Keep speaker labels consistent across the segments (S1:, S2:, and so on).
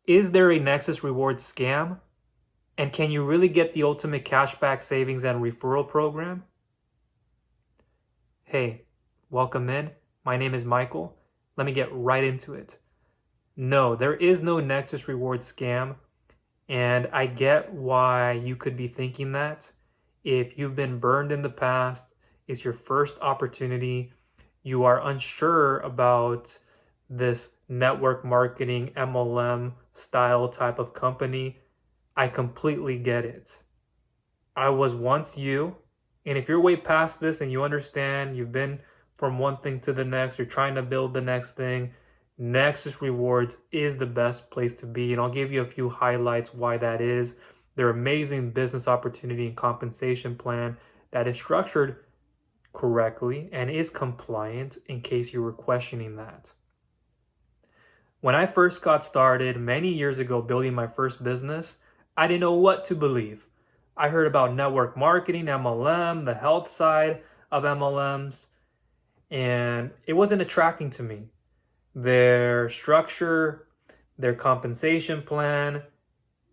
S1: Is there a Nexus Rewards scam? And can you really get the ultimate cashback savings and referral program? Hey, welcome in. My name is Michael. Let me get right into it. No, there is no Nexus Rewards scam. And I get why you could be thinking that. If you've been burned in the past, it's your first opportunity, you are unsure about this network marketing MLM style type of company, I completely get it. I was once you, and if you're way past this and you understand, you've been from one thing to the next, you're trying to build the next thing, Nexus Rewards is the best place to be, and I'll give you a few highlights why that is. Their amazing business opportunity and compensation plan that is structured correctly and is compliant, in case you were questioning that. When I first got started many years ago building my first business, I didn't know what to believe. I heard about network marketing, MLM, the health side of MLMs, and it wasn't attracting to me. Their structure, their compensation plan,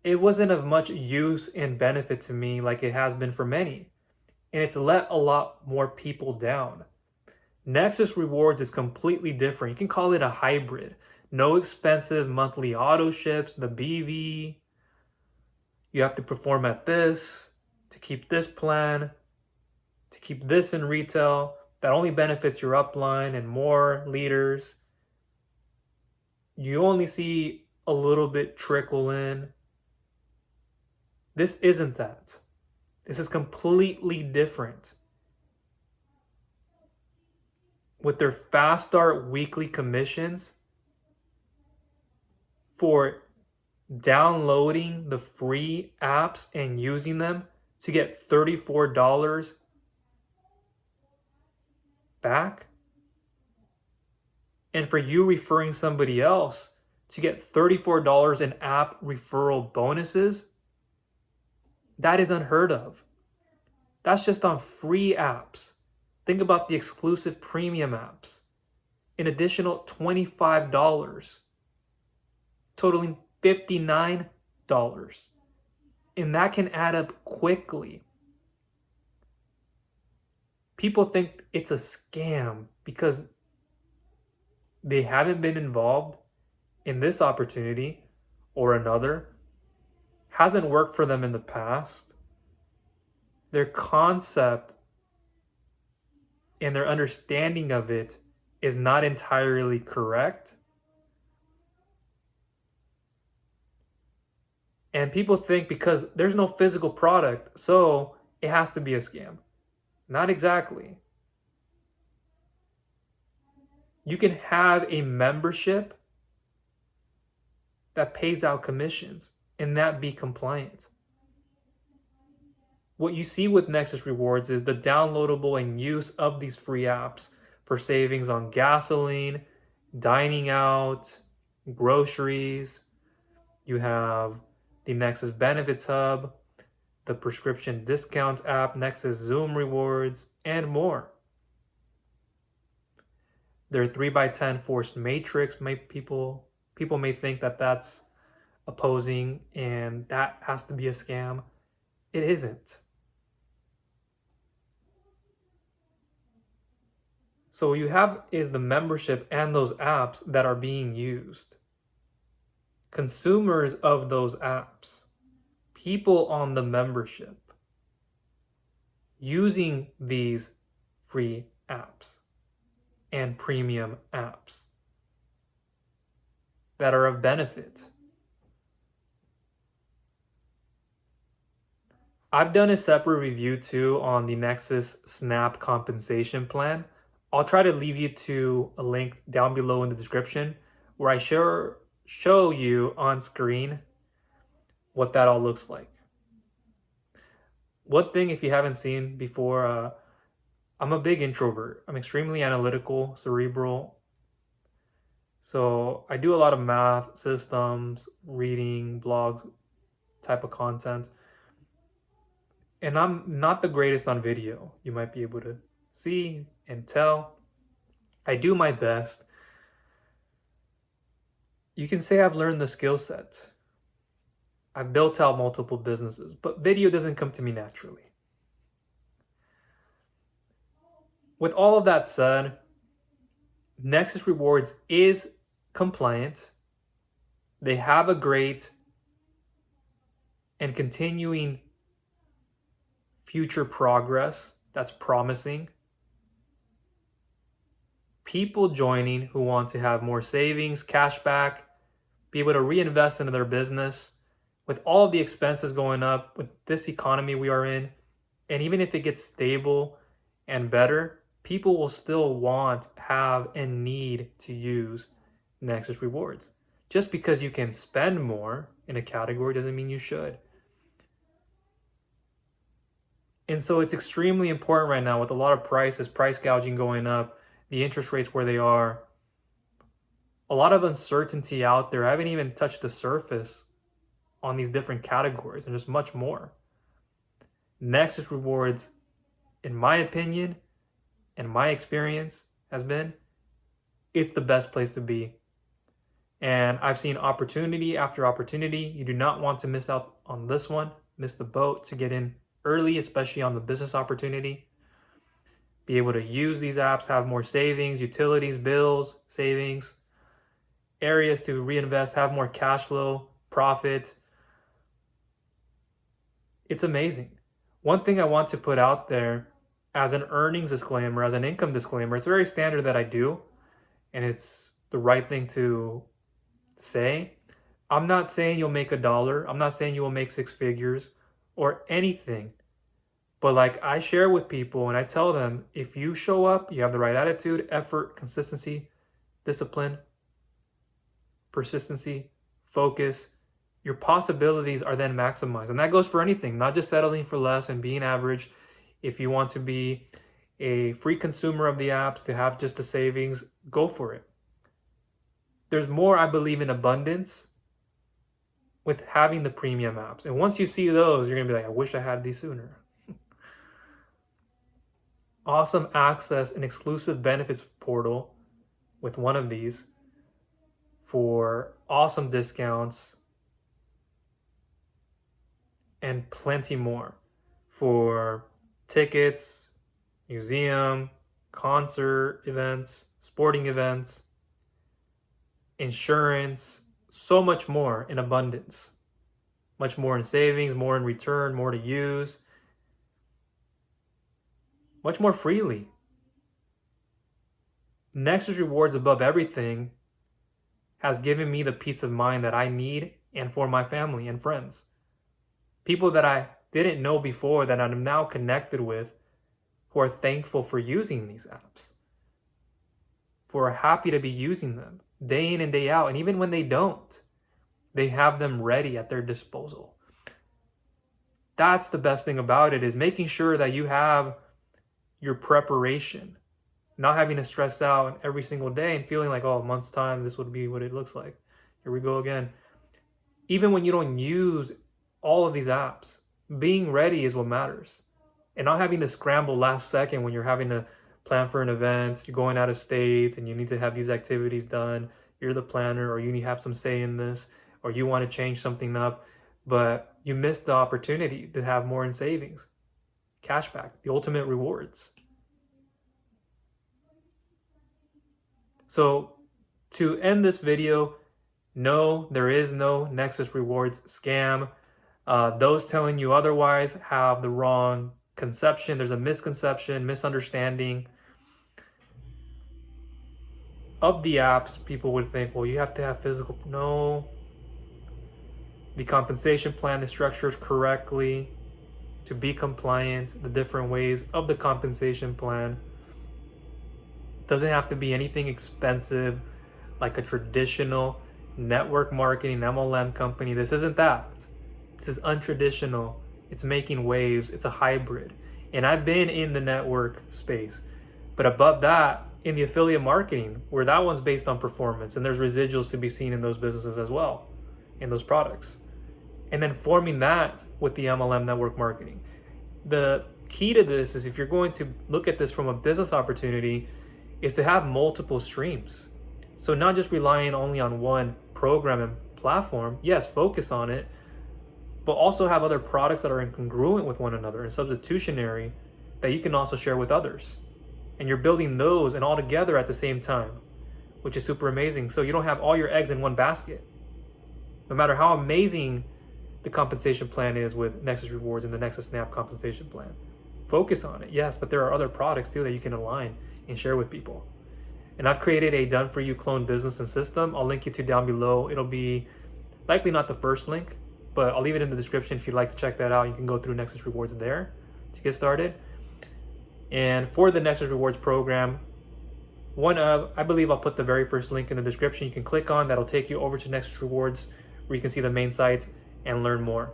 S1: it wasn't of much use and benefit to me like it has been for many. And it's let a lot more people down. Nexus Rewards is completely different. You can call it a hybrid. No expensive monthly auto ships, the BV. You have to perform at this to keep this plan, to keep this in retail. That only benefits your upline and more leaders. You only see a little bit trickle in. This isn't that. This is completely different. With their fast start weekly commissions for downloading the free apps and using them to get $34 back, and for you referring somebody else to get $34 in app referral bonuses, that is unheard of. That's just on free apps. Think about the exclusive premium apps. An additional $25, totaling $59. And that can add up quickly. People think it's a scam because they haven't been involved in this opportunity or another. Hasn't worked for them in the past. Their concept and their understanding of it is not entirely correct. And people think because there's no physical product, so it has to be a scam. Not exactly. You can have a membership that pays out commissions and that be compliant. What you see with Nexus Rewards is the downloadable and use of these free apps for savings on gasoline, dining out, groceries. You have the Nexus Benefits Hub, the prescription discount app, Nexus Zoom Rewards, and more. Their 3x10 forced matrix, people may think that that's opposing and that has to be a scam. It isn't. So what you have is the membership and those apps that are being used. Consumers of those apps, people on the membership, using these free apps and premium apps that are of benefit. I've done a separate review too on the Nexus Snap Compensation Plan. I'll try to leave you to a link down below in the description where I show you on screen what that all looks like. One thing, if you haven't seen before, I'm a big introvert. I'm extremely analytical, cerebral. So I do a lot of math, systems, reading, blogs type of content. And I'm not the greatest on video. You might be able to see and tell. I do my best. You can say I've learned the skill set. I've built out multiple businesses, but video doesn't come to me naturally. With all of that said, Nexus Rewards is compliant. They have a great and continuing future progress that's promising. People joining who want to have more savings, cash back, be able to reinvest into their business. With all of the expenses going up, with this economy we are in, and even if it gets stable and better, people will still want, have, and need to use Nexus Rewards. Just because you can spend more in a category doesn't mean you should. And so it's extremely important right now with a lot of price gouging going up, the interest rates where they are, a lot of uncertainty out there. I haven't even touched the surface on these different categories, and there's much more. Nexus Rewards, in my opinion, and my experience has been, it's the best place to be. And I've seen opportunity after opportunity. You do not want to miss out on this one, miss the boat to get in early, especially on the business opportunity. Be able to use these apps, have more savings, utilities, bills, savings, areas to reinvest, have more cash flow, profit. It's amazing. One thing I want to put out there as an earnings disclaimer, as an income disclaimer, it's very standard that I do, and it's the right thing to say. I'm not saying you'll make $1. I'm not saying you will make 6 figures or anything. But like I share with people and I tell them, if you show up, you have the right attitude, effort, consistency, discipline, persistency, focus, your possibilities are then maximized. And that goes for anything, not just settling for less and being average. If you want to be a free consumer of the apps, to have just the savings, go for it. There's more, I believe, in abundance with having the premium apps. And once you see those, you're going to be like, I wish I had these sooner. Awesome access and exclusive benefits portal with one of these for awesome discounts and plenty more for tickets, museum, concert events, sporting events, insurance, so much more in abundance. Much more in savings, more in return, more to use. Much more freely. Nexus Rewards above everything has given me the peace of mind that I need and for my family and friends. People that I didn't know before that I'm now connected with who are thankful for using these apps, who are happy to be using them day in and day out. And even when they don't, they have them ready at their disposal. That's the best thing about it, is making sure that you have your preparation, not having to stress out every single day and feeling like, oh, a month's time, this would be what it looks like. Here we go again. Even when you don't use all of these apps, being ready is what matters. And not having to scramble last second when you're having to plan for an event, you're going out of state and you need to have these activities done. You're the planner, or you need to have some say in this, or you want to change something up, but you missed the opportunity to have more in savings. Cashback, the ultimate rewards. So to end this video, no, there is no Nexus Rewards scam. Those telling you otherwise have the wrong conception. There's a misconception, misunderstanding of the apps. People would think, well, you have to have physical. No. The compensation plan is structured correctly to be compliant. The different ways of the compensation plan doesn't have to be anything expensive like a traditional network marketing MLM company. This isn't that. This is untraditional. It's making waves. It's a hybrid. And I've been in the network space, but above that, in the affiliate marketing, where that one's based on performance and there's residuals to be seen in those businesses as well, in those products. And then forming that with the MLM network marketing. The key to this is, if you're going to look at this from a business opportunity, is to have multiple streams. So not just relying only on one program and platform, yes, focus on it, but also have other products that are incongruent with one another and substitutionary that you can also share with others. And you're building those and all together at the same time, which is super amazing. So you don't have all your eggs in one basket. No matter how amazing the compensation plan is with Nexus Rewards and the Nexus Snap Compensation Plan, focus on it, yes, but there are other products too that you can align and share with people. And I've created a done-for-you clone business and system. I'll link you to down below. It'll be likely not the first link, but I'll leave it in the description if you'd like to check that out. You can go through Nexus Rewards there to get started. And for the Nexus Rewards program, I believe I'll put the very first link in the description. You can click on, that'll take you over to Nexus Rewards where you can see the main site and learn more.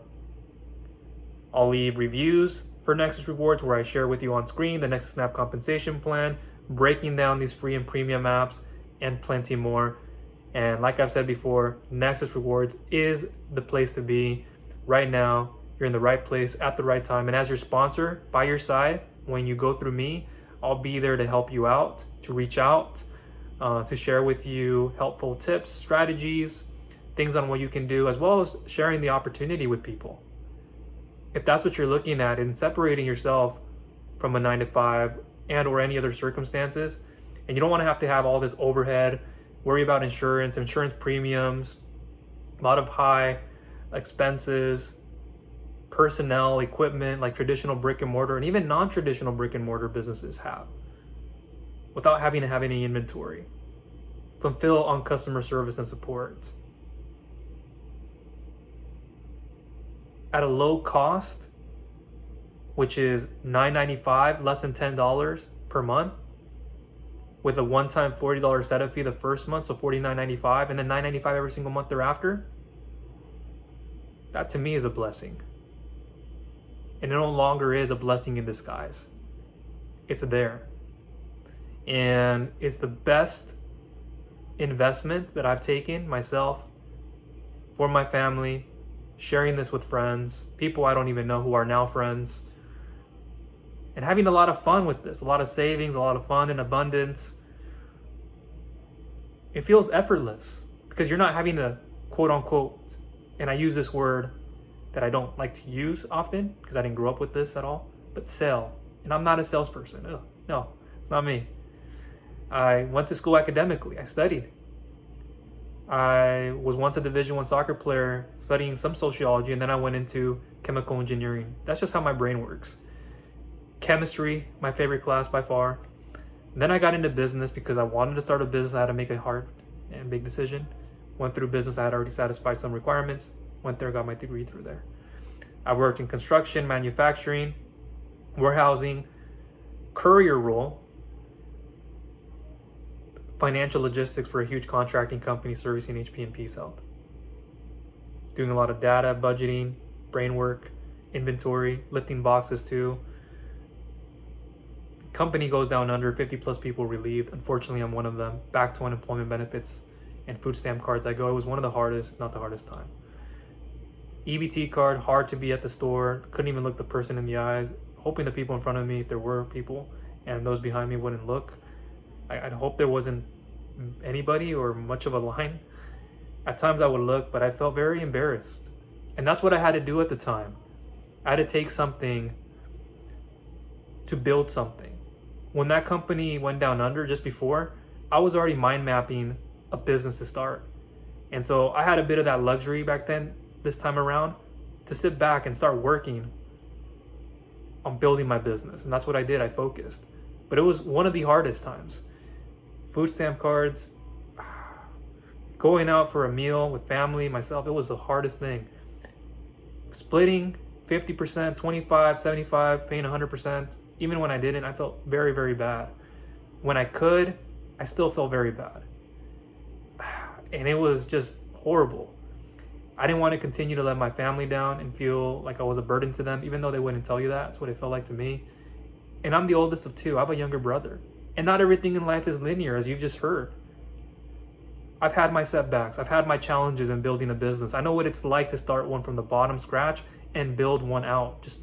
S1: I'll leave reviews for Nexus Rewards where I share with you on screen the Nexus Snap Compensation Plan, breaking down these free and premium apps, and plenty more. And like I've said before, Nexus Rewards is the place to be right now. You're in the right place at the right time. And as your sponsor by your side, when you go through me, I'll be there to help you out, to reach out, to share with you helpful tips, strategies, things on what you can do, as well as sharing the opportunity with people. If that's what you're looking at in separating yourself from a 9-to-5 and or any other circumstances, and you don't want to have all this overhead, worry about insurance premiums, a lot of high expenses, personnel, equipment, like traditional brick and mortar and even non-traditional brick and mortar businesses have, without having to have any inventory, fulfill on customer service and support at a low cost, which is $9.95, less than $10 per month, with a one-time $40 setup fee the first month, so $49.95, and then $9.95 every single month thereafter. That to me is a blessing. And it no longer is a blessing in disguise. It's there. And it's the best investment that I've taken myself, for my family, sharing this with friends, people I don't even know who are now friends, and having a lot of fun with this, a lot of savings, a lot of fun and abundance. It feels effortless because you're not having to quote unquote, and I use this word that I don't like to use often because I didn't grow up with this at all, but sell. And I'm not a salesperson. Ugh, no, it's not me. I went to school academically. I studied. I was once a Division I soccer player studying some sociology, and then I went into chemical engineering. That's just how my brain works. Chemistry, my favorite class by far. And then I got into business because I wanted to start a business. I had to make a hard and big decision. Went through business. I had already satisfied some requirements. Went there, got my degree through there. I worked in construction, manufacturing, warehousing, courier role, financial logistics for a huge contracting company servicing HP and Peace Health. Doing a lot of data, budgeting, brain work, inventory, lifting boxes too. Company goes down under, 50 plus people relieved. Unfortunately, I'm one of them. Back to unemployment benefits and food stamp cards. It was one of the hardest, not the hardest time. EBT card, hard to be at the store. Couldn't even look the person in the eyes. Hoping the people in front of me, if there were people, and those behind me wouldn't look. I'd hope there wasn't anybody or much of a line. At times I would look, but I felt very embarrassed. And that's what I had to do at the time. I had to take something to build something. When that company went down under just before, I was already mind mapping a business to start. And so I had a bit of that luxury back then, this time around, to sit back and start working on building my business. And that's what I did. I focused. But it was one of the hardest times. Food stamp cards, going out for a meal with family, myself, it was the hardest thing. Splitting 50%, 25, 75, paying 100%. Even when I didn't, I felt very, very bad. When I could, I still felt very bad. And it was just horrible. I didn't want to continue to let my family down and feel like I was a burden to them, even though they wouldn't tell you that. That's what it felt like to me. And I'm the oldest of two. I have a younger brother. And not everything in life is linear, as you've just heard. I've had my setbacks. I've had my challenges in building a business. I know what it's like to start one from the bottom, scratch, and build one out. Just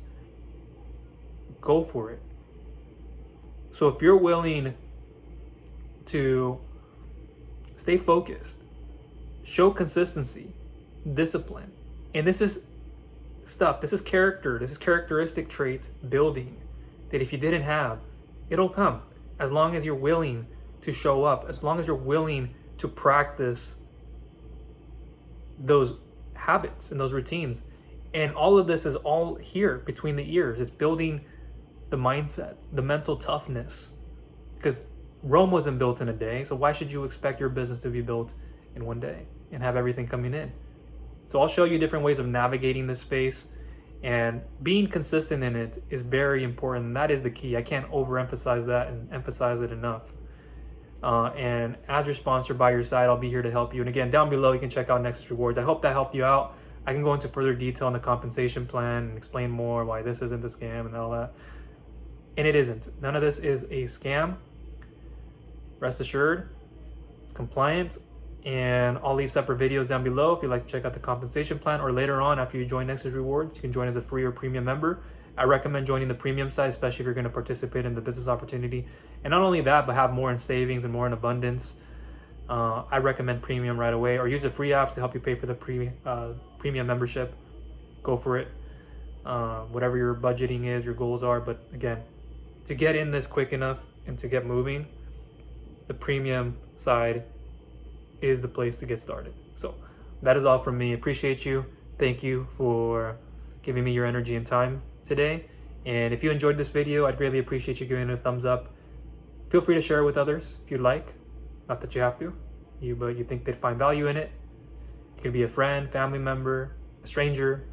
S1: go for it. So if you're willing to stay focused, show consistency, discipline. And this is stuff, this is character, this is characteristic trait building that if you didn't have, it'll come. As long as you're willing to show up, as long as you're willing to practice those habits and those routines. And all of this is all here between the ears. It's building the mindset, the mental toughness. Because Rome wasn't built in a day, so why should you expect your business to be built in one day and have everything coming in? So I'll show you different ways of navigating this space, and being consistent in it is very important. That is the key. I can't overemphasize that and emphasize it enough. And as your sponsor by your side, I'll be here to help you. And again, down below, you can check out Nexus Rewards. I hope that helped you out. I can go into further detail on the compensation plan and explain more why this isn't a scam and all that. And it isn't. None of this is a scam. Rest assured, it's compliant. And I'll leave separate videos down below if you'd like to check out the compensation plan, or later on after you join Nexus Rewards, you can join as a free or premium member. I recommend joining the premium side, especially if you're going to participate in the business opportunity. And not only that, but have more in savings and more in abundance. I recommend premium right away, or use the free apps to help you pay for the premium membership. Go for it. Whatever your budgeting is, your goals are. But again, to get in this quick enough and to get moving, the premium side is the place to get started. So that is all from me. Appreciate you. Thank you for giving me your energy and time today. And if you enjoyed this video, I'd greatly appreciate you giving it a thumbs up. Feel free to share it with others if you'd like. Not that you have to, but you think they'd find value in it. It could be a friend, family member, a stranger.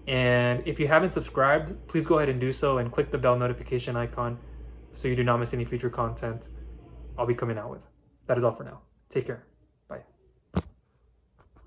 S1: And if you haven't subscribed, please go ahead and do so and click the bell notification icon so you do not miss any future content I'll be coming out with. That is all for now. Take care.